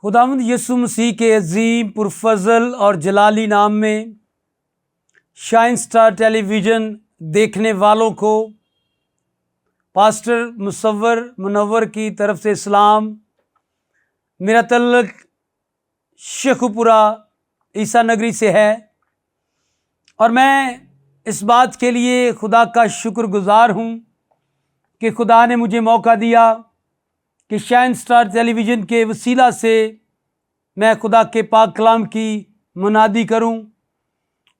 खुदावंद यीशु मसीह के अजीम पुरफजल और जलाली नाम में शाइन स्टार टेलीविज़न देखने वालों को पास्टर मुसव्वर मुनव्वर की तरफ से सलाम। मेरा तल्लक शेखुपुरा ईसा नगरी से है और मैं इस बात के लिए खुदा का शुक्रगुजार हूँ कि खुदा ने मुझे मौका दिया कि शाइन स्टार टेलीविज़न के वसीला से मैं खुदा के पाक कलाम की मुनादी करूं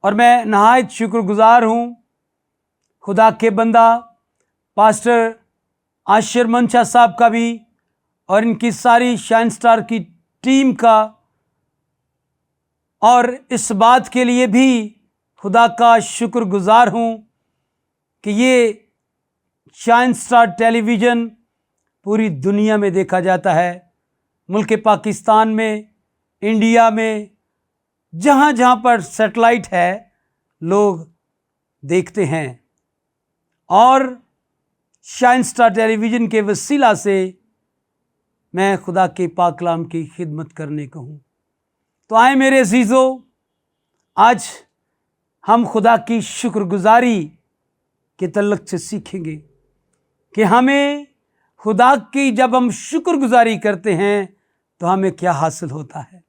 और मैं नहायत शुक्रगुजार हूं खुदा के बंदा पास्टर आशिर मंशा साहब का भी और इनकी सारी शाइन स्टार की टीम का, और इस बात के लिए भी खुदा का शुक्रगुजार हूं कि ये शाइन स्टार टेलीविज़न पूरी दुनिया में देखा जाता है। मुल्क पाकिस्तान में, इंडिया में, जहाँ जहाँ पर सैटेलाइट है लोग देखते हैं और शाइन स्टार टेलीविज़न के वसीला से मैं खुदा के पाक कलाम की खिदमत करने को हूँ। तो आए मेरे अजीज़ों, आज हम खुदा की शुक्रगुजारी के तल्लक से सीखेंगे कि हमें खुदा की जब हम शुक्रगुजारी करते हैं तो हमें क्या हासिल होता है,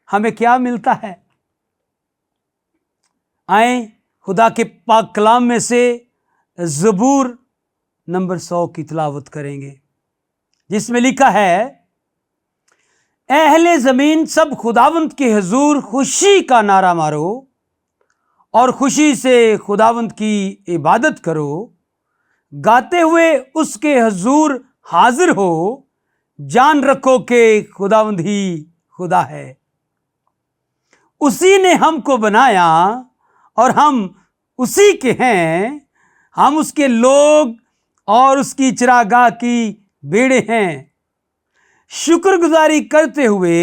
हमें क्या मिलता है। आए खुदा के पाक कलाम में से ज़बूर नंबर 100 की तिलावत करेंगे, जिसमें लिखा है, अहले ज़मीन सब खुदावंत के हुजूर खुशी का नारा मारो और खुशी से खुदावंत की इबादत करो, गाते हुए उसके हुजूर हाजिर हो, जान रखो कि खुदावंद ही खुदा है। उसी ने हमको बनाया और हम उसी के हैं, हम उसके लोग और उसकी चिरागाह की बेड़े हैं। शुक्रगुजारी करते हुए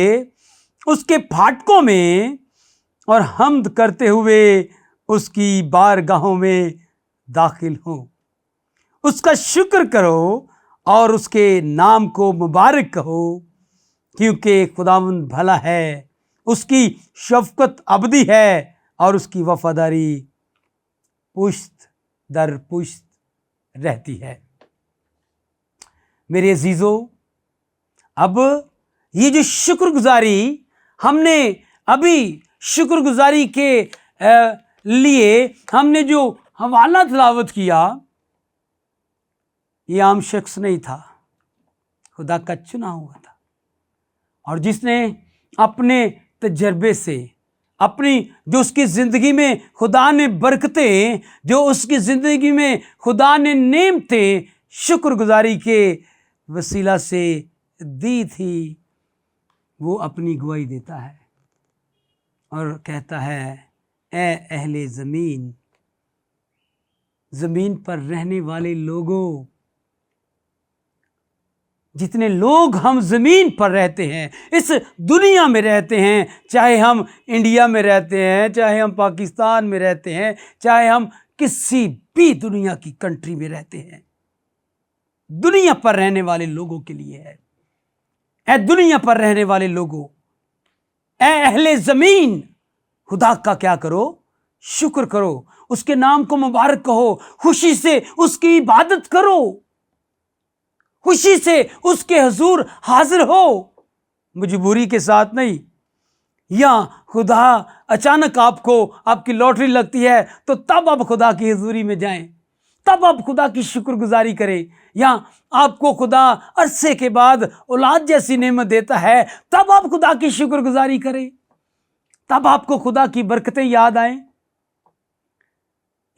उसके फाटकों में और हम्द करते हुए उसकी बारगाहों में दाखिल हो। उसका शुक्र करो और उसके नाम को मुबारक कहो, क्योंकि खुदावंद भला है, उसकी शफकत अबदी है और उसकी वफादारी पुश्त दर पुश्त रहती है। मेरे अजीज़ों, अब ये जो शुक्रगुजारी हमने अभी शुक्रगुजारी के लिए हमने जो हवाला तिलावत किया, ये आम शख्स नहीं था, खुदा का चुना हुआ था, और जिसने अपने तजर्बे से अपनी जो उसकी ज़िंदगी में खुदा ने बरकतें, जो उसकी ज़िंदगी में खुदा ने नेमतें शुक्रगुजारी के वसीला से दी थी, वो अपनी गवाही देता है और कहता है, ए अहले ज़मीन, ज़मीन पर रहने वाले लोगों, जितने लोग हम ज़मीन पर रहते हैं, इस दुनिया में रहते हैं, चाहे हम इंडिया में रहते हैं, चाहे हम पाकिस्तान में रहते हैं, चाहे हम किसी भी दुनिया की कंट्री में रहते हैं, दुनिया पर रहने वाले लोगों के लिए है। ऐ दुनिया पर रहने वाले लोगों, ऐ अहले ज़मीन, खुदा का क्या करो, शुक्र करो, उसके नाम को मुबारक कहो, खुशी से उसकी इबादत करो, खुशी से उसके हुजूर हाजिर हो, मजबूरी के साथ नहीं। या खुदा अचानक आपकी लॉटरी लगती है तो तब आप खुदा की हुजूरी में जाएं, तब आप खुदा की शुक्रगुजारी करें। या आपको खुदा अरसे के बाद औलाद जैसी नेमत देता है, तब आप खुदा की शुक्रगुजारी करें, तब आपको खुदा की बरकतें याद आएं।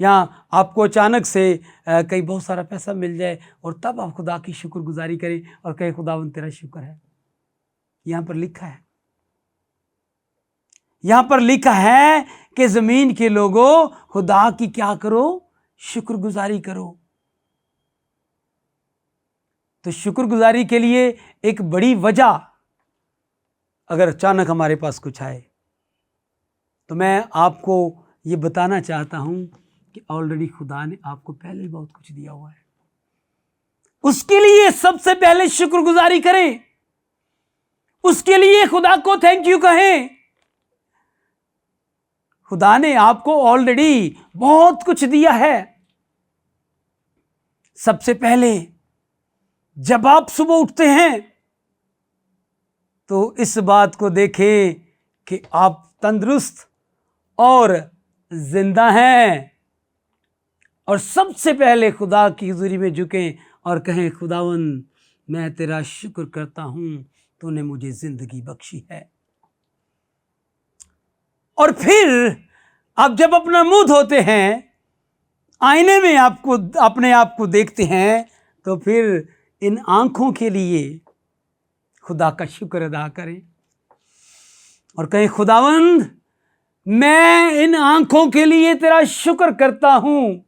या आपको अचानक से कहीं बहुत सारा पैसा मिल जाए और तब आप खुदा की शुक्रगुजारी करें और कहें, खुदावंद तेरा शुक्र है। यहाँ पर लिखा है, यहाँ पर लिखा है कि ज़मीन के लोगों, खुदा की क्या करो, शुक्रगुजारी करो। तो शुक्रगुजारी के लिए एक बड़ी वजह अगर अचानक हमारे पास कुछ आए तो मैं आपको ये बताना चाहता हूँ कि ऑलरेडी खुदा ने आपको पहले ही बहुत कुछ दिया हुआ है। उसके लिए सबसे पहले शुक्रगुजारी करें। उसके लिए खुदा को थैंक यू कहें। खुदा ने आपको ऑलरेडी बहुत कुछ दिया है। सबसे पहले जब आप सुबह उठते हैं तो इस बात को देखें कि आप तंदुरुस्त और जिंदा हैं, और सबसे पहले खुदा की हुजूरी में झुकें और कहें, खुदावंद मैं तेरा शुक्र करता हूं, तूने मुझे जिंदगी बख्शी है। और फिर आप जब अपना मुंह धोते हैं, आईने में आपको अपने आप को देखते हैं, तो फिर इन आंखों के लिए खुदा का शुक्र अदा करें और कहें, खुदावंद मैं इन आंखों के लिए तेरा शुक्र करता हूं।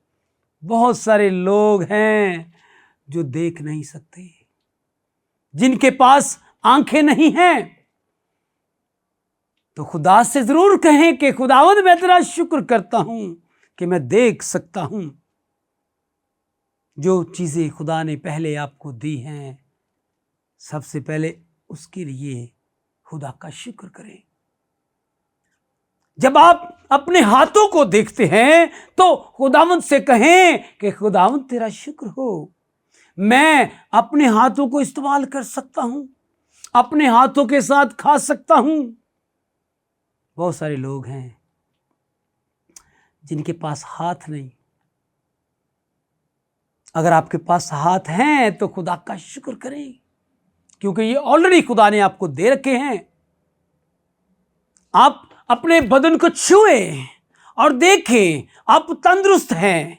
बहुत सारे लोग हैं जो देख नहीं सकते, जिनके पास आंखें नहीं हैं, तो खुदा से जरूर कहें कि खुदावंद मैं तेरा शुक्र करता हूं कि मैं देख सकता हूं। जो चीजें खुदा ने पहले आपको दी हैं, सबसे पहले उसके लिए खुदा का शुक्र करें। जब आप अपने हाथों को देखते हैं तो खुदावंद से कहें कि खुदावंद तेरा शुक्र हो, मैं अपने हाथों को इस्तेमाल कर सकता हूं, अपने हाथों के साथ खा सकता हूं। बहुत सारे लोग हैं जिनके पास हाथ नहीं। अगर आपके पास हाथ हैं तो खुदा का शुक्र करें, क्योंकि ये ऑलरेडी खुदा ने आपको दे रखे हैं। आप अपने बदन को छुएं और देखें, आप तंदुरुस्त हैं,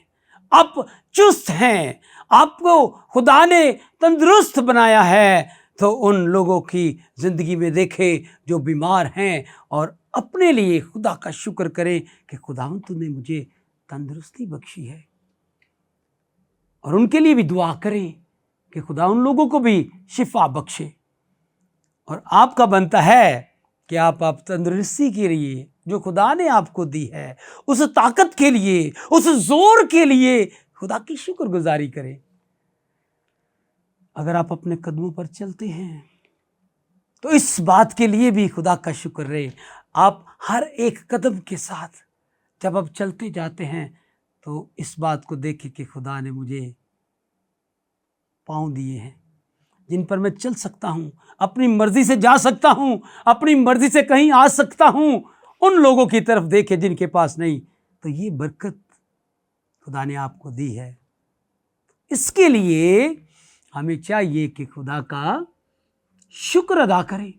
आप चुस्त हैं, आपको खुदा ने तंदुरुस्त बनाया है। तो उन लोगों की जिंदगी में देखें जो बीमार हैं, और अपने लिए खुदा का शुक्र करें कि खुदावंद तूने मुझे तंदुरुस्ती बख्शी है। और उनके लिए भी दुआ करें कि खुदा उन लोगों को भी शिफा बख्शे। और आपका बनता है कि आप तंदुरुस्ती के लिए जो खुदा ने आपको दी है, उस ताकत के लिए, उस जोर के लिए खुदा की शुक्रगुजारी करें। अगर आप अपने कदमों पर चलते हैं तो इस बात के लिए भी खुदा का शुक्र रहे। आप हर एक कदम के साथ जब आप चलते जाते हैं तो इस बात को देखें कि खुदा ने मुझे पाँव दिए हैं जिन पर मैं चल सकता हूँ, अपनी मर्जी से जा सकता हूँ, अपनी मर्जी से कहीं आ सकता हूँ। उन लोगों की तरफ देखें जिनके पास नहीं। तो ये बरकत खुदा ने आपको दी है। इसके लिए हमें चाहिए कि खुदा का शुक्र अदा करें।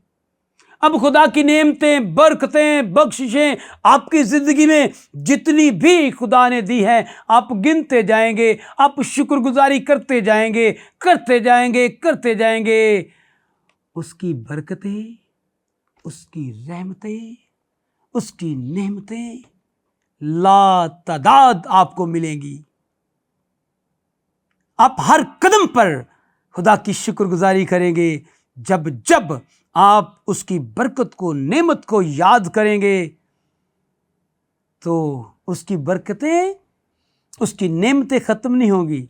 अब खुदा की नेमतें, बरकतें, बख्शिशें आपकी जिंदगी में जितनी भी खुदा ने दी है, आप गिनते जाएंगे, आप शुक्रगुजारी करते जाएंगे, करते जाएंगे, करते जाएंगे। उसकी बरकतें, उसकी रहमतें, उसकी नेमतें लातादाद आपको मिलेंगी। आप हर कदम पर खुदा की शुक्रगुजारी करेंगे। जब जब आप उसकी बरकत को, नेमत को याद करेंगे तो उसकी बरकतें, उसकी नेमतें खत्म नहीं होंगी,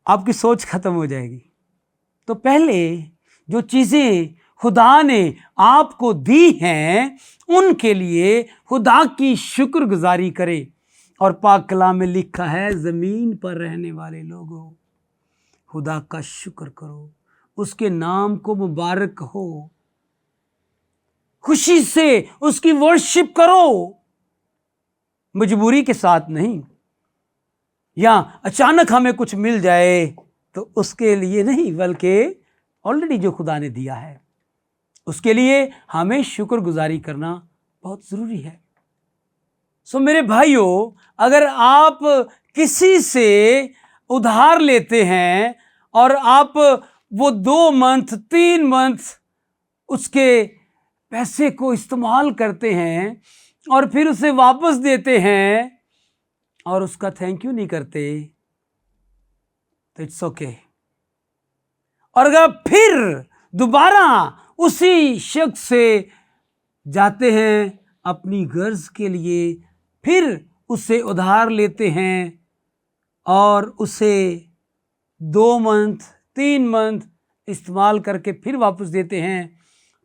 आपकी सोच खत्म हो जाएगी। तो पहले जो चीजें खुदा ने आपको दी हैं उनके लिए खुदा की शुक्रगुजारी करें। और पाक कलाम में लिखा है, जमीन पर रहने वाले लोगों खुदा का शुक्र करो, उसके नाम को मुबारक हो, खुशी से उसकी वर्शिप करो। मजबूरी के साथ नहीं, या अचानक हमें कुछ मिल जाए तो उसके लिए नहीं, बल्कि ऑलरेडी जो खुदा ने दिया है उसके लिए हमें शुक्रगुजारी करना बहुत जरूरी है। सो मेरे भाइयों, अगर आप किसी से उधार लेते हैं और आप वो 2 मंथ 3 मंथ उसके पैसे को इस्तेमाल करते हैं और फिर उसे वापस देते हैं और उसका थैंक यू नहीं करते, तो इट्स ओके। और अगर फिर दोबारा उसी शख्स से जाते हैं अपनी गर्ज के लिए, फिर उससे उधार लेते हैं और उसे 2 मंथ 3 मंथ इस्तेमाल करके फिर वापस देते हैं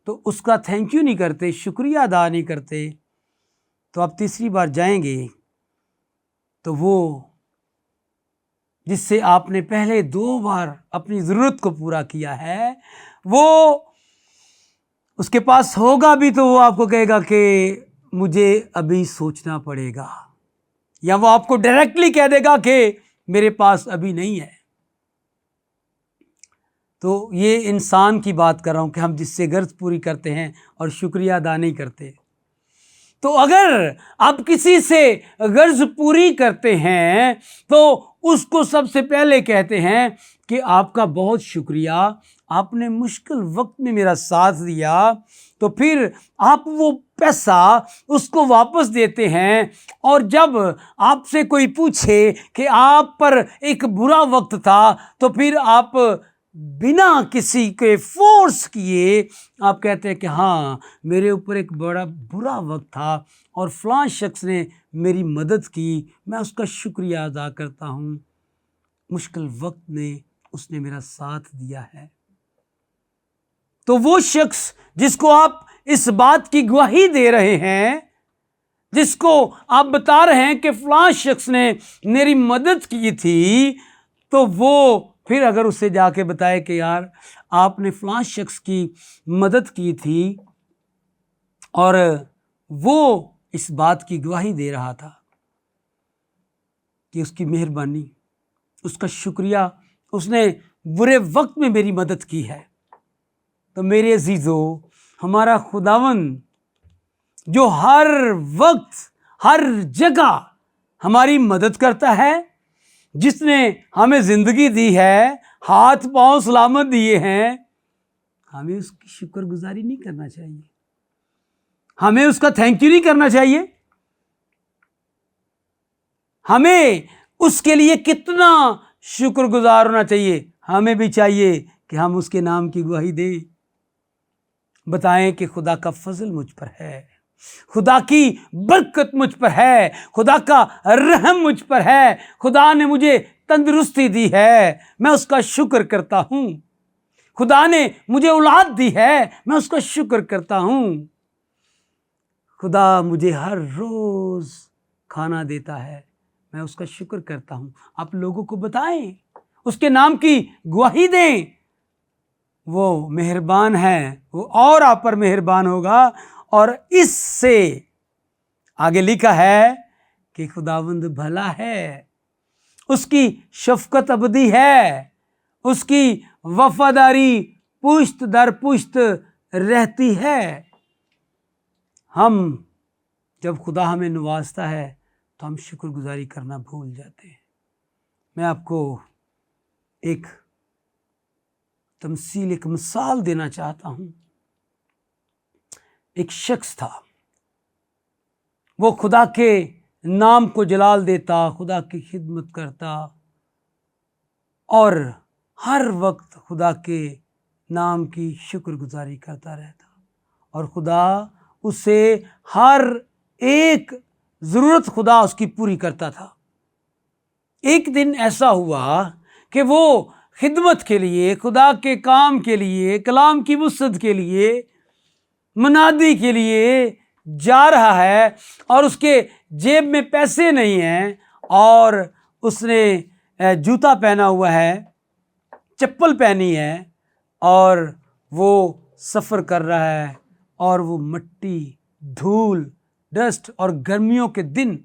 तो उसका थैंक यू नहीं करते, शुक्रिया अदा नहीं करते, तो आप तीसरी बार जाएंगे तो वो जिससे आपने पहले 2 बार अपनी ज़रूरत को पूरा किया है, वो उसके पास होगा भी तो वो आपको कहेगा कि मुझे अभी सोचना पड़ेगा, या वो आपको डायरेक्टली कह देगा कि मेरे पास अभी नहीं है। तो ये इंसान की बात कर रहा हूँ कि हम जिससे गर्ज पूरी करते हैं और शुक्रिया अदा नहीं करते। तो अगर आप किसी से गर्ज पूरी करते हैं तो उसको सबसे पहले कहते हैं कि आपका बहुत शुक्रिया, आपने मुश्किल वक्त में मेरा साथ दिया। तो फिर आप वो पैसा उसको वापस देते हैं, और जब आपसे कोई पूछे कि आप पर एक बुरा वक्त था तो फिर आप बिना किसी के फोर्स किए आप कहते हैं कि हाँ, मेरे ऊपर एक बड़ा बुरा वक्त था और फलां शख्स ने मेरी मदद की, मैं उसका शुक्रिया अदा करता हूँ, मुश्किल वक्त में उसने मेरा साथ दिया है। तो वो शख्स जिसको आप इस बात की गवाही दे रहे हैं, जिसको आप बता रहे हैं कि फलां शख्स ने मेरी मदद की थी, तो वो फिर अगर उससे जाके बताए कि यार आपने फलां शख्स की मदद की थी, और वो इस बात की गवाही दे रहा था कि उसकी मेहरबानी, उसका शुक्रिया, उसने बुरे वक्त में मेरी मदद की है। तो मेरे अजीज़ों, हमारा खुदावंद जो हर वक्त हर जगह हमारी मदद करता है, जिसने हमें ज़िंदगी दी है, हाथ पांव सलामत दिए हैं, हमें उसकी शुक्रगुजारी नहीं करना चाहिए, हमें उसका थैंक यू नहीं करना चाहिए। हमें उसके लिए कितना शुक्रगुजार होना चाहिए। हमें भी चाहिए कि हम उसके नाम की गवाही दें, बताएं कि खुदा का फजल मुझ पर है, खुदा की बरकत मुझ पर है, खुदा का रहम मुझ पर है, खुदा ने मुझे तंदुरुस्ती दी है, मैं उसका शुक्र करता हूँ, खुदा ने मुझे औलाद दी है, मैं उसका शुक्र करता हूँ, खुदा मुझे हर रोज़ खाना देता है, मैं उसका शुक्र करता हूँ। आप लोगों को बताएं, उसके नाम की गवाही दें, वो मेहरबान है, वो और आप पर मेहरबान होगा। और इससे आगे लिखा है कि खुदावंद भला है, उसकी शफकत अबदी है, उसकी वफादारी पुश्त दर पुश्त रहती है। हम जब खुदा हमें नवाजता है तो हम शुक्रगुजारी करना भूल जाते हैं। मैं आपको एक तमसील, एक मिसाल देना चाहता हूँ। एक शख्स था, वो खुदा के नाम को जलाल देता, खुदा की खिदमत करता और हर वक्त खुदा के नाम की शुक्रगुजारी करता रहता, और खुदा उसे हर एक ज़रूरत खुदा उसकी पूरी करता था। एक दिन ऐसा हुआ कि वो खिदमत के लिए, खुदा के काम के लिए, कलाम की वुसअत के लिए, मुनादी के लिए जा रहा है, और उसके जेब में पैसे नहीं हैं, और उसने जूता पहना हुआ है, चप्पल पहनी है, और वो सफ़र कर रहा है, और वो मिट्टी, धूल, डस्ट और गर्मियों के दिन,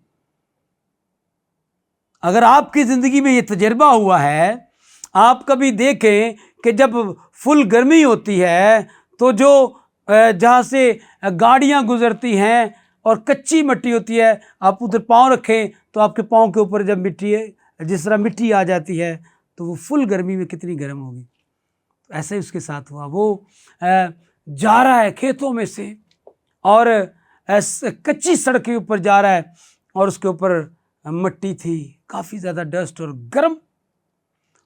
अगर आपकी ज़िंदगी में ये तजर्बा हुआ है, आप कभी देखें कि जब फुल गर्मी होती है तो जो जहाँ से गाड़ियाँ गुजरती हैं और कच्ची मिट्टी होती है, आप उधर पाँव रखें तो आपके पाँव के ऊपर जब मिट्टी, जिस तरह मिट्टी आ जाती है, तो वो फुल गर्मी में कितनी गर्म होगी। तो ऐसा ही उसके साथ हुआ। वो जा रहा है खेतों में से, और कच्ची सड़क के ऊपर जा रहा है, और उसके ऊपर मिट्टी थी, काफ़ी ज़्यादा डस्ट और गर्म।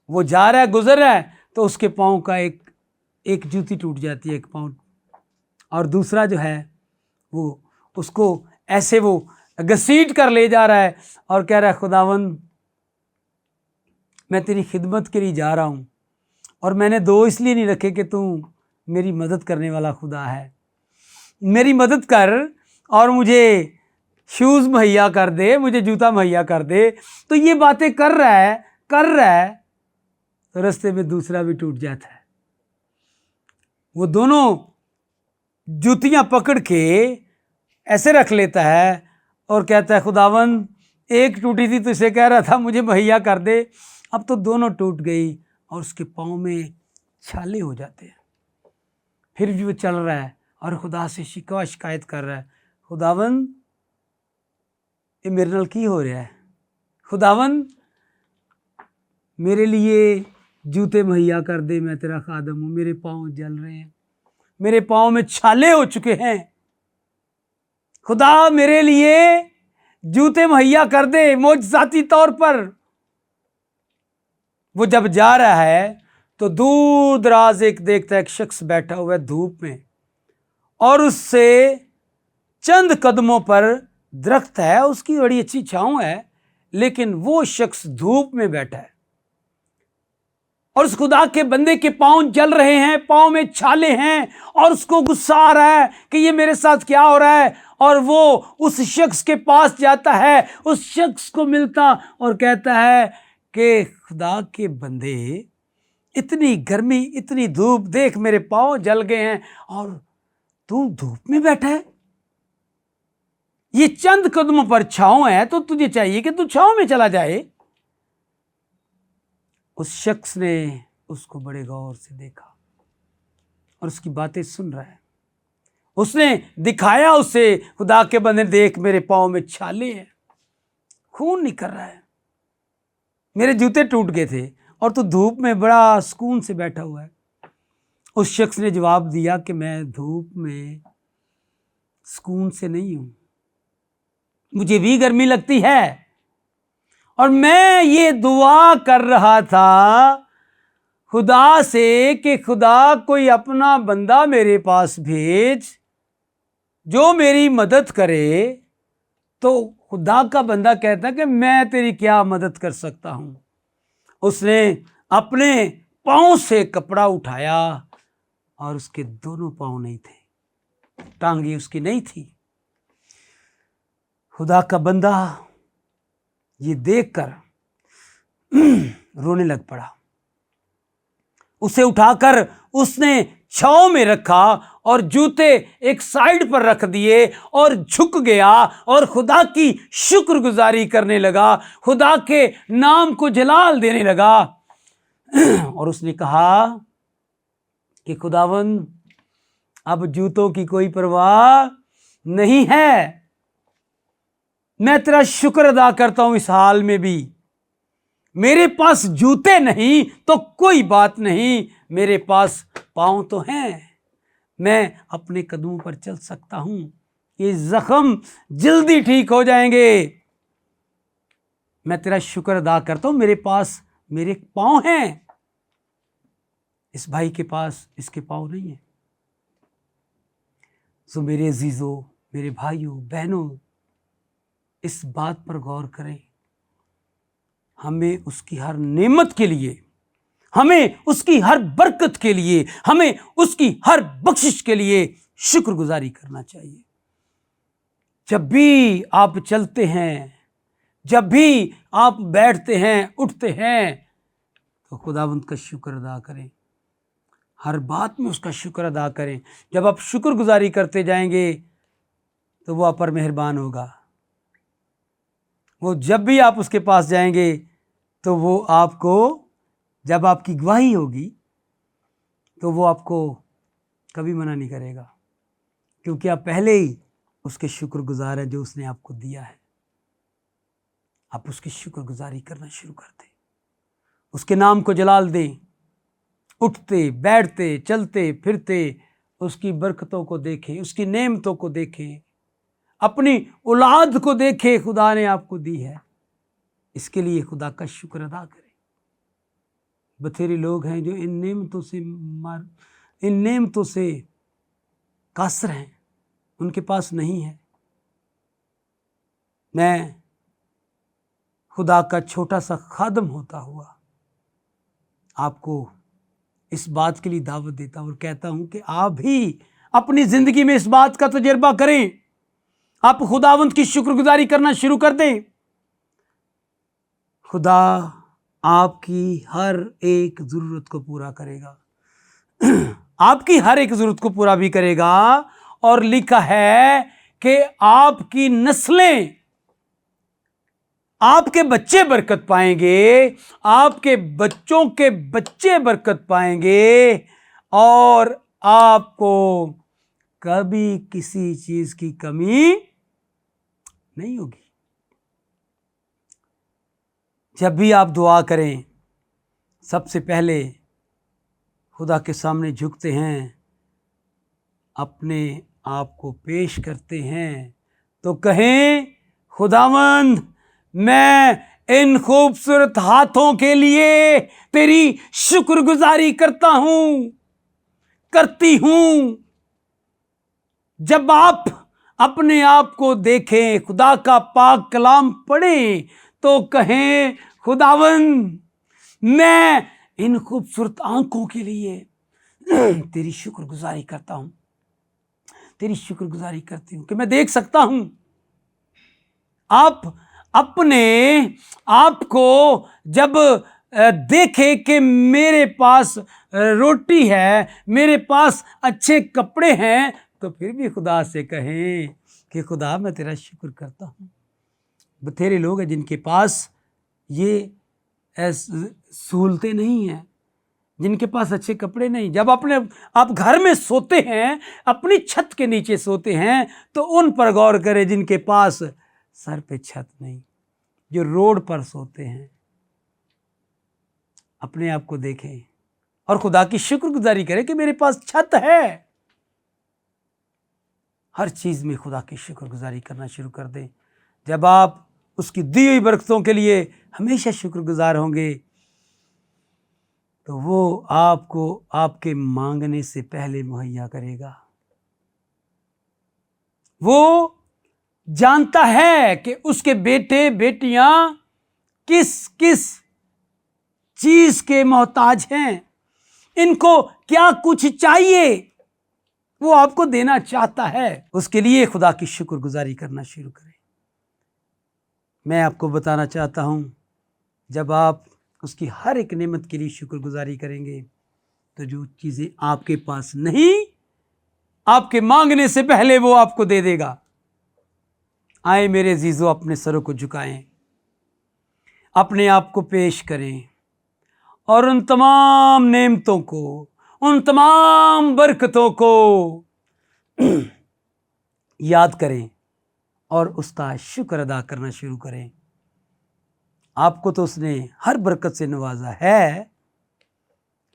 वो जा रहा है, गुजर रहा है, तो उसके पाँव का एक जूती टूट जाती है, एक पाँव, और दूसरा जो है वो उसको ऐसे वो घसीट कर ले जा रहा है और कह रहा है, खुदावंद मैं तेरी खिदमत के लिए जा रहा हूँ, और मैंने 2 इसलिए नहीं रखे कि तू मेरी मदद करने वाला खुदा है, मेरी मदद कर और मुझे शूज़ मुहैया कर दे, मुझे जूता मुहैया कर दे। तो ये बातें कर रहा है, तो रास्ते में दूसरा भी टूट जाता है। वो दोनों जूतियां पकड़ के ऐसे रख लेता है और कहता है, खुदावन एक टूटी थी तो इसे कह रहा था मुझे मुहैया कर दे, अब तो दोनों टूट गई और उसके पाँव में छाले हो जाते हैं। फिर भी वो चल रहा है और खुदा से शिकवा शिकायत कर रहा है, खुदावन ये मेरे नाल की हो रहा है, खुदावन मेरे लिए जूते मुहैया कर दे, मैं तेरा खादम हूँ, मेरे पाँव जल रहे हैं, मेरे पाँव में छाले हो चुके हैं, खुदा मेरे लिए जूते मुहैया कर दे मौजज़ाती तौर पर। वो जब जा रहा है तो दूर दराज एक देखता है, एक शख्स बैठा हुआ है धूप में, और उससे चंद कदमों पर दरख्त है, उसकी बड़ी अच्छी छांव है, लेकिन वो शख्स धूप में बैठा है और उस खुदा के बंदे के पांव जल रहे हैं, पांव में छाले हैं, और उसको गुस्सा आ रहा है कि ये मेरे साथ क्या हो रहा है। और वो उस शख्स के पास जाता है, उस शख्स को मिलता और कहता है कि खुदा के बंदे, इतनी गर्मी, इतनी धूप, देख मेरे पांव जल गए हैं और तू धूप में बैठा है, ये चंद कदमों पर छांव है, तो तुझे चाहिए कि तू छांव में चला जाए। उस शख्स ने उसको बड़े गौर से देखा और उसकी बातें सुन रहा है। उसने दिखाया उसे, खुदा के बंदे देख मेरे पाँव में छाले हैं, खून निकल रहा है, मेरे जूते टूट गए थे और तू धूप में बड़ा सुकून से बैठा हुआ है। उस शख्स ने जवाब दिया कि मैं धूप में सुकून से नहीं हूं, मुझे भी गर्मी लगती है और मैं ये दुआ कर रहा था खुदा से कि खुदा कोई अपना बंदा मेरे पास भेज जो मेरी मदद करे। तो खुदा का बंदा कहता है कि मैं तेरी क्या मदद कर सकता हूं। उसने अपने पांव से कपड़ा उठाया और उसके दोनों पांव नहीं थे, टांगी उसकी नहीं थी। खुदा का बंदा ये देखकर रोने लग पड़ा। उसे उठाकर उसने छांव में रखा और जूते एक साइड पर रख दिए और झुक गया और खुदा की शुक्रगुजारी करने लगा, खुदा के नाम को जलाल देने लगा। और उसने कहा कि खुदावन अब जूतों की कोई परवाह नहीं है, मैं तेरा शुक्र अदा करता हूं, इस हाल में भी मेरे पास जूते नहीं तो कोई बात नहीं, मेरे पास पाँव तो हैं, मैं अपने कदमों पर चल सकता हूं, ये जख्म जल्दी ठीक हो जाएंगे। मैं तेरा शुक्र अदा करता हूं, मेरे पास मेरे पाँव हैं, इस भाई के पास इसके पाँव नहीं है। सो मेरे अजीजों, मेरे भाइयों बहनों, इस बात पर गौर करें, हमें उसकी हर नेमत के लिए, हमें उसकी हर बरकत के लिए, हमें उसकी हर बख्शिश के लिए शुक्रगुजारी करना चाहिए। जब भी आप चलते हैं, जब भी आप बैठते हैं, उठते हैं, तो खुदावंद का शुक्र अदा करें, हर बात में उसका शुक्र अदा करें। जब आप शुक्रगुजारी करते जाएंगे तो वो आप पर मेहरबान होगा। वो जब भी आप उसके पास जाएंगे तो वो आपको, जब आपकी गवाही होगी तो वो आपको कभी मना नहीं करेगा, क्योंकि आप पहले ही उसके शुक्रगुजार हैं जो उसने आपको दिया है। आप उसकी शुक्रगुजारी करना शुरू कर दें, उसके नाम को जलाल दें, उठते बैठते चलते फिरते उसकी बरकतों को देखें, उसकी नेमतों को देखें, अपनी औलाद को देखें खुदा ने आपको दी है, इसके लिए खुदा का शुक्र अदा करें। बथेरे लोग हैं जो इन नेमतों से कासर हैं, उनके पास नहीं है। मैं खुदा का छोटा सा खादम होता हुआ आपको इस बात के लिए दावत देता हूँ और कहता हूँ कि आप भी अपनी ज़िंदगी में इस बात का तजर्बा करें। आप खुदावंद की शुक्रगुजारी करना शुरू कर दें। खुदा आपकी हर एक ज़रूरत को पूरा करेगा, आपकी हर एक ज़रूरत को पूरा भी करेगा। और लिखा है कि आपकी नस्लें, आपके बच्चे बरकत पाएंगे, आपके बच्चों के बच्चे बरकत पाएंगे और आपको कभी किसी चीज की कमी नहीं होगी। जब भी आप दुआ करें, सबसे पहले खुदा के सामने झुकते हैं, अपने आप को पेश करते हैं, तो कहें, खुदावंद मैं इन खूबसूरत हाथों के लिए तेरी शुक्रगुजारी करता हूं, करती हूं। जब आप अपने आप को देखें, खुदा का पाक कलाम पढ़ें, तो कहें, खुदावंद मैं इन खूबसूरत आंखों के लिए तेरी शुक्रगुजारी करता हूं, तेरी शुक्रगुजारी करती हूं कि मैं देख सकता हूं। आप अपने आप को जब देखे कि मेरे पास रोटी है, मेरे पास अच्छे कपड़े हैं, तो फिर भी खुदा से कहें कि खुदा मैं तेरा शुक्र करता हूँ। बथेरे लोग हैं जिनके पास ये सहूलतें नहीं हैं, जिनके पास अच्छे कपड़े नहीं। जब आप घर में सोते हैं, अपनी छत के नीचे सोते हैं, तो उन पर गौर करें जिनके पास सर पे छत नहीं, जो रोड पर सोते हैं। अपने आप को देखें और खुदा की शुक्रगुजारी करें कि मेरे पास छत है। हर चीज़ में खुदा की शुक्रगुजारी करना शुरू कर दें। जब आप उसकी दी हुई बरकतों के लिए हमेशा शुक्रगुजार होंगे, तो वो आपको आपके मांगने से पहले मुहैया करेगा। वो जानता है कि उसके बेटे बेटियां किस किस चीज के मोहताज हैं, इनको क्या कुछ चाहिए, वो आपको देना चाहता है। उसके लिए खुदा की शुक्रगुजारी करना शुरू करें। मैं आपको बताना चाहता हूं, जब आप उसकी हर एक नेमत के लिए शुक्रगुजारी करेंगे, तो जो चीज़ें आपके पास नहीं, आपके मांगने से पहले वो आपको दे देगा। आए मेरे अजीजों, अपने सरों को झुकाएं, अपने आप को पेश करें और उन तमाम नेमतों को, उन तमाम बरकतों को याद करें और उसका शुक्र अदा करना शुरू करें। आपको तो उसने हर बरकत से नवाजा है,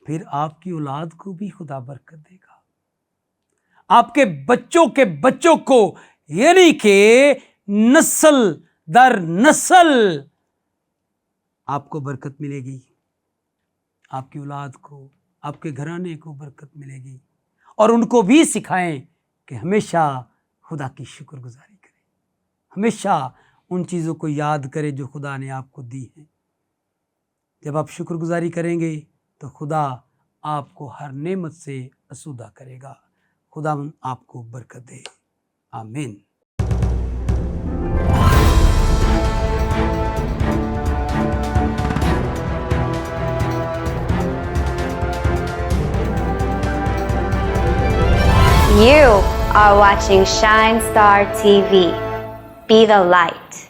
फिर आपकी औलाद को भी खुदा बरकत देगा। आपके बच्चों के बच्चों को, यानी कि नस्ल दर नस्ल आपको बरकत मिलेगी। आपकी औलाद को, आपके घराने को बरकत मिलेगी। और उनको भी सिखाएं कि हमेशा खुदा की शुक्रगुजारी करें, हमेशा उन चीज़ों को याद करें जो खुदा ने आपको दी हैं। जब आप शुक्रगुजारी करेंगे तो खुदा आपको हर नेमत से आसूदा करेगा। खुदा आपको बरकत दे। आमीन। You are watching Shine Star TV. Be the light.